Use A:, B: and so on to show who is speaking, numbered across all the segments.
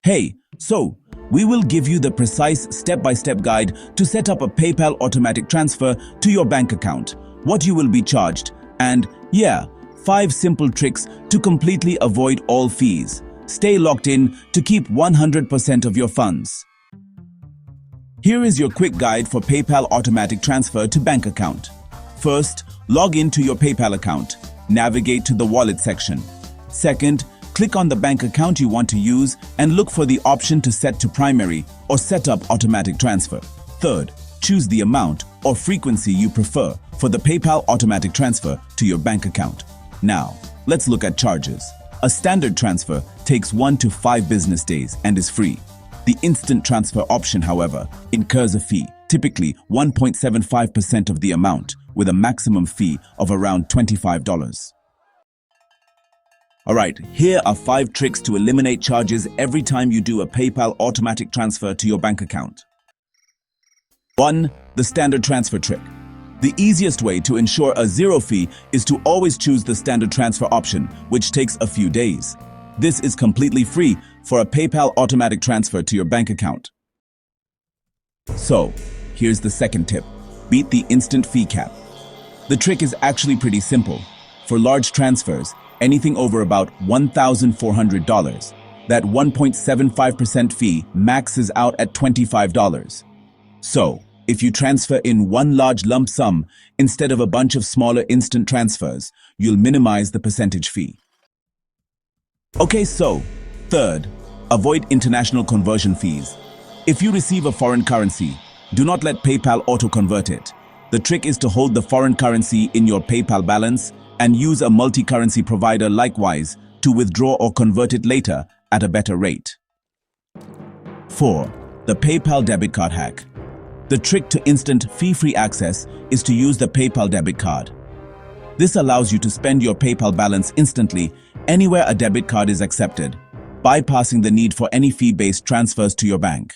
A: Hey, so we will give you the precise step-by-step guide to set up a PayPal automatic transfer to your bank account, what you will be charged, and 5 simple tricks to completely avoid all fees. Stay locked in to keep 100% of your funds. Here is your quick guide for PayPal automatic transfer to bank account. First, log into your PayPal account. Navigate to the wallet section. Second, click on the bank account you want to use and look for the option to set to primary or set up automatic transfer. Third, choose the amount or frequency you prefer for the PayPal automatic transfer to your bank account. Now, let's look at charges. A standard transfer takes 1 to 5 business days and is free. The instant transfer option, however, incurs a fee, typically 1.75% of the amount, with a maximum fee of around $25. Alright, here are 5 tricks to eliminate charges every time you do a PayPal automatic transfer to your bank account. 1. The standard transfer trick. The easiest way to ensure a zero fee is to always choose the standard transfer option, which takes a few days. This is completely free for a PayPal automatic transfer to your bank account. So, here's the second tip. Beat the instant fee cap. The trick is actually pretty simple. For large transfers, anything over about $1,400, that 1.75% fee maxes out at $25. So, if you transfer in one large lump sum instead of a bunch of smaller instant transfers, you'll minimize the percentage fee. Okay, so, third, avoid international conversion fees. If you receive a foreign currency, do not let PayPal auto-convert it. The trick is to hold the foreign currency in your PayPal balance and use a multi-currency provider likewise to withdraw or convert it later at a better rate. 4. The PayPal debit card hack. The trick to instant fee-free access is to use the PayPal debit card. This allows you to spend your PayPal balance instantly anywhere a debit card is accepted, bypassing the need for any fee-based transfers to your bank.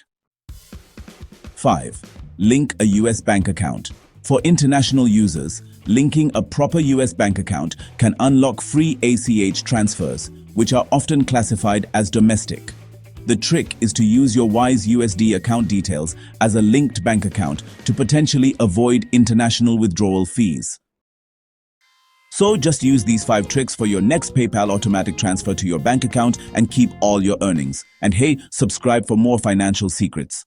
A: 5. Link a US bank account. For international users, linking a proper US bank account can unlock free ACH transfers, which are often classified as domestic. The trick is to use your Wise USD account details as a linked bank account to potentially avoid international withdrawal fees. So just use these 5 tricks for your next PayPal automatic transfer to your bank account and keep all your earnings. And hey, subscribe for more financial secrets.